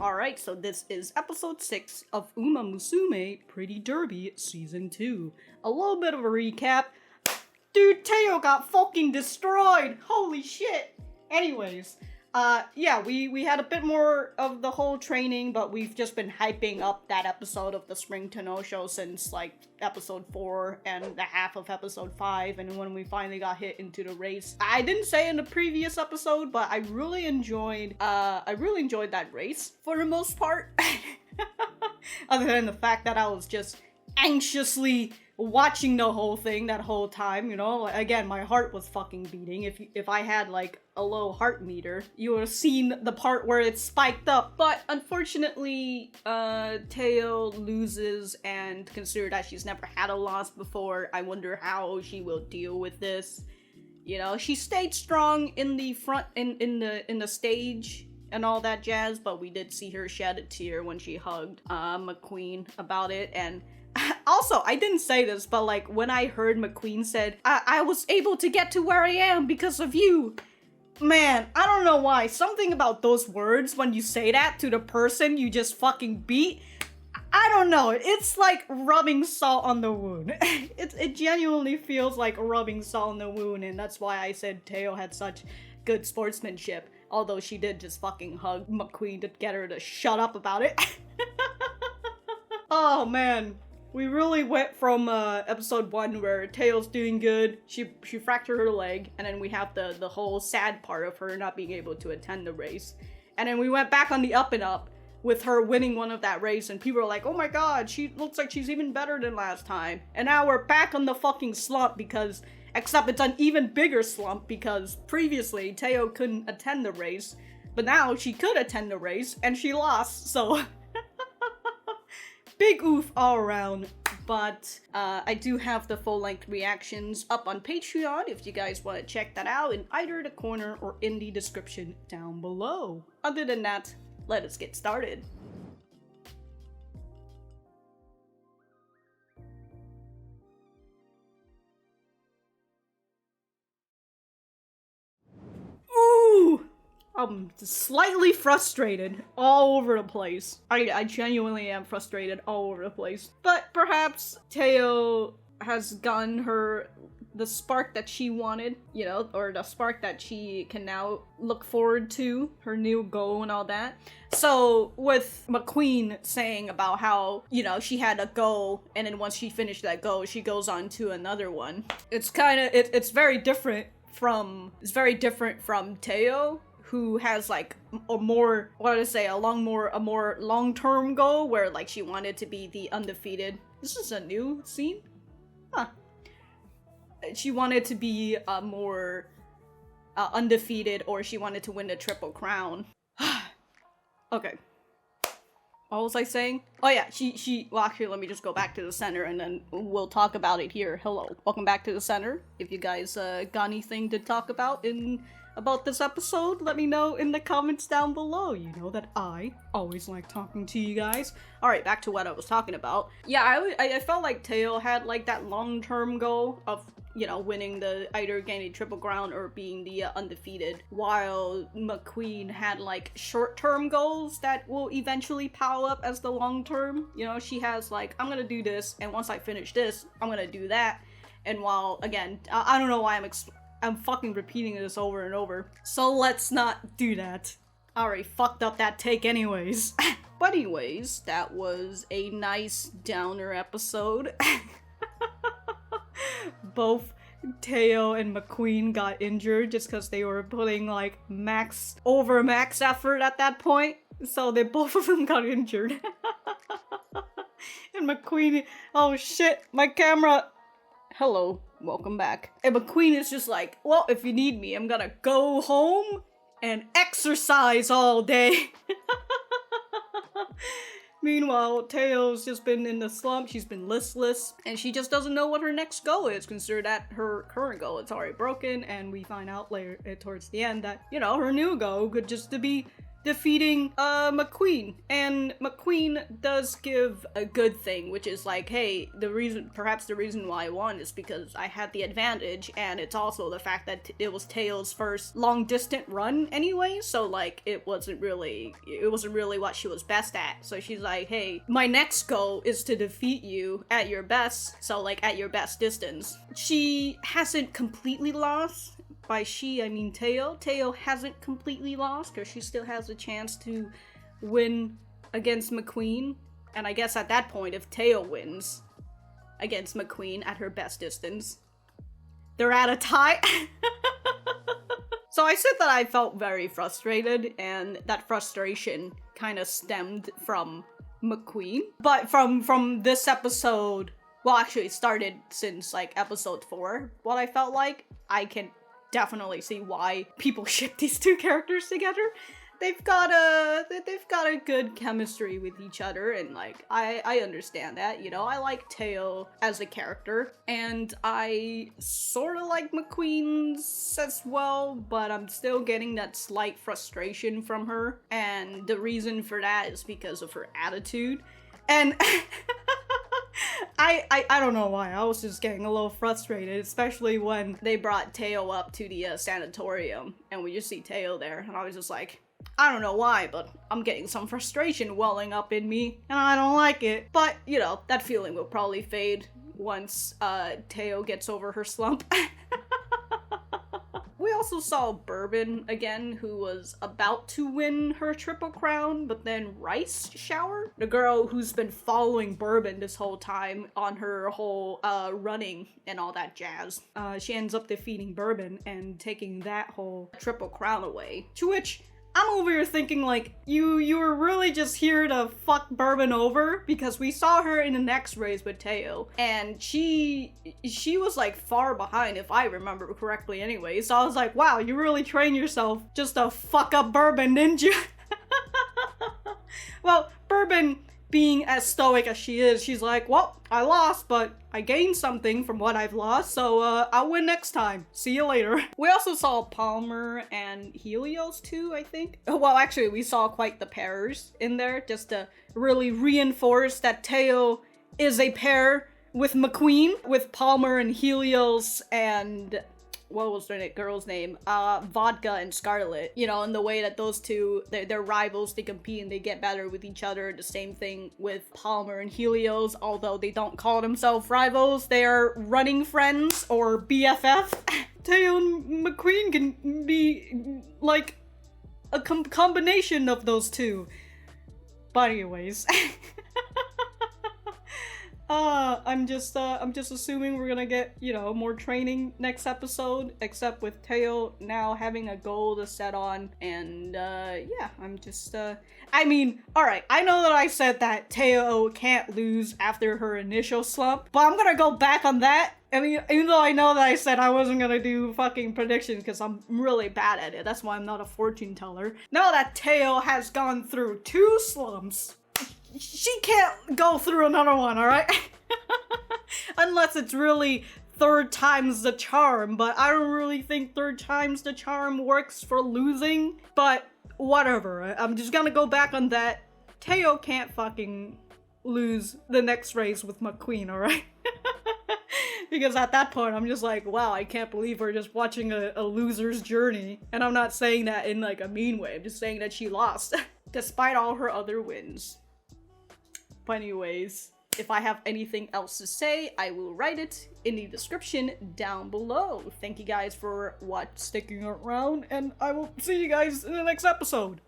Alright, so this is episode 6 of Uma Musume Pretty Derby Season 2. A little bit of a recap. Dude, Teio got fucking destroyed! Holy shit! Anyways, yeah, we had a bit more of the whole training, but we've just been hyping up that episode of the Spring Tenno show since, like, episode 4 and the half of episode 5, and when we finally got hit into the race. I didn't say in the previous episode, but I really enjoyed that race, for the most part. Other than the fact that I was just anxiously watching the whole thing that whole time, you know? Again, my heart was fucking beating. If I had, like, a low heart meter, you would have seen the part where it spiked up. But unfortunately, Teio loses, and consider that she's never had a loss before, I wonder how she will deal with this. You know, she stayed strong in the front, in the stage and all that jazz, but we did see her shed a tear when she hugged McQueen about it. And also, I didn't say this, but like when I heard McQueen said, I was able to get to where I am because of you. Man, I don't know why. Something about those words when you say that to the person you just fucking beat, I don't know. It's like rubbing salt on the wound. It genuinely feels like rubbing salt on the wound, and that's why I said Teio had such good sportsmanship. Although she did just fucking hug McQueen to get her to shut up about it. Oh man. We really went from episode 1 where Teio's doing good, she fractured her leg, and then we have the whole sad part of her not being able to attend the race. And then we went back on the up and up with her winning one of that race, and people were like, oh my god, she looks like she's even better than last time. And now we're back on the fucking slump because, except it's an even bigger slump because previously Teio couldn't attend the race, but now she could attend the race and she lost, so big oof all around. But I do have the full-length reactions up on Patreon if you guys want to check that out in either the corner or in the description down below. Other than that, let us get started. Ooh! I'm slightly frustrated all over the place. I genuinely am frustrated all over the place. But perhaps Teio has gotten her the spark that she wanted, you know, or the spark that she can now look forward to, her new goal and all that. So with McQueen saying about how, you know, she had a goal and then once she finished that goal, she goes on to another one. It's kind of, it's very different from Teio, who has like a more, what did I say, a more long-term goal where like she wanted to be the undefeated. This is a new scene? Huh. She wanted to be more undefeated, or she wanted to win the Triple Crown. Okay. What was I saying? Oh yeah, well actually let me just go back to the center and then we'll talk about it here. Hello. Welcome back to the center. If you guys got anything to talk about about this episode, let me know in the comments down below. You know that I always like talking to you guys. Alright, back to what I was talking about. Yeah, I felt like Teio had like that long-term goal of, you know, winning either getting Triple Crown or being the undefeated, while McQueen had like short-term goals that will eventually pile up as the long-term. You know, she has like, I'm gonna do this, and once I finish this, I'm gonna do that. And while, again, I don't know why I'm fucking repeating this over and over. So let's not do that. I already fucked up that take anyways. But anyways, that was a nice downer episode. Both Teio and McQueen got injured just because they were putting like max effort at that point. So both of them got injured. And McQueen, oh shit, my camera. Hello, welcome back. And McQueen is just like, well, if you need me, I'm gonna go home and exercise all day. Meanwhile, Teio's just been in the slump, she's been listless, and she just doesn't know what her next goal is, consider that her current goal is already broken, and we find out later towards the end that, you know, her new goal could just to be defeating McQueen. And McQueen does give a good thing, which is like, hey, perhaps the reason why I won is because I had the advantage, and it's also the fact that it was Teio's first long distant run anyway, so like it wasn't really what she was best at. So she's like, hey, my next goal is to defeat you at your best, so like at your best distance. She hasn't completely lost. By she, I mean Teio. Teio hasn't completely lost, because she still has a chance to win against McQueen. And I guess at that point, if Teio wins against McQueen at her best distance, they're at a tie. So I said that I felt very frustrated, and that frustration kind of stemmed from McQueen. But from this episode, well, actually it started since like episode 4, what I felt like, I can definitely see why people ship these two characters together. They've got a good chemistry with each other, and like I understand that, you know. I like Teio as a character, and I sort of like McQueen's as well, but I'm still getting that slight frustration from her, and the reason for that is because of her attitude. And I don't know why, I was just getting a little frustrated, especially when they brought Teio up to the sanatorium, and we just see Teio there, and I was just like, I don't know why, but I'm getting some frustration welling up in me, and I don't like it. But, you know, that feeling will probably fade once Teio gets over her slump. We also saw Bourbon again, who was about to win her triple crown, but then Rice showered. The girl who's been following Bourbon this whole time on her whole running and all that jazz. She ends up defeating Bourbon and taking that whole triple crown away. To which I'm over here thinking, like, you were really just here to fuck Bourbon over? Because we saw her in the next race with Teio, and she was, like, far behind, if I remember correctly anyway. So I was like, wow, you really trained yourself just to fuck up Bourbon, didn't you? Well, Bourbon, being as stoic as she is, she's like, well, I lost, but I gained something from what I've lost, so I'll win next time. See you later. We also saw Palmer and Helios too, I think. Well, actually, we saw quite the pairs in there, just to really reinforce that Teio is a pair with McQueen, with Palmer and Helios and what was their girl's name? Vodka and Scarlet. You know, in the way that those two, they're rivals, they compete and they get better with each other. The same thing with Palmer and Helios, although they don't call themselves rivals, they are running friends, or BFF. Teio and McQueen can be, like, a combination of those two. But anyways. I'm just assuming we're gonna get, you know, more training next episode, except with Teio now having a goal to set on, and, yeah, I'm just, I mean, alright, I know that I said that Teio can't lose after her initial slump, but I'm gonna go back on that. I mean, even though I know that I said I wasn't gonna do fucking predictions because I'm really bad at it, that's why I'm not a fortune teller. Now that Teio has gone through 2 slumps, she can't go through another one, alright? Unless it's really 3rd time's the charm, but I don't really think 3rd time's the charm works for losing. But whatever, I'm just gonna go back on that. Teio can't fucking lose the next race with McQueen, alright? Because at that point, I'm just like, wow, I can't believe we're just watching a loser's journey. And I'm not saying that in like a mean way, I'm just saying that she lost. Despite all her other wins. But anyways, if I have anything else to say, I will write it in the description down below. Thank you guys for sticking around, and I will see you guys in the next episode.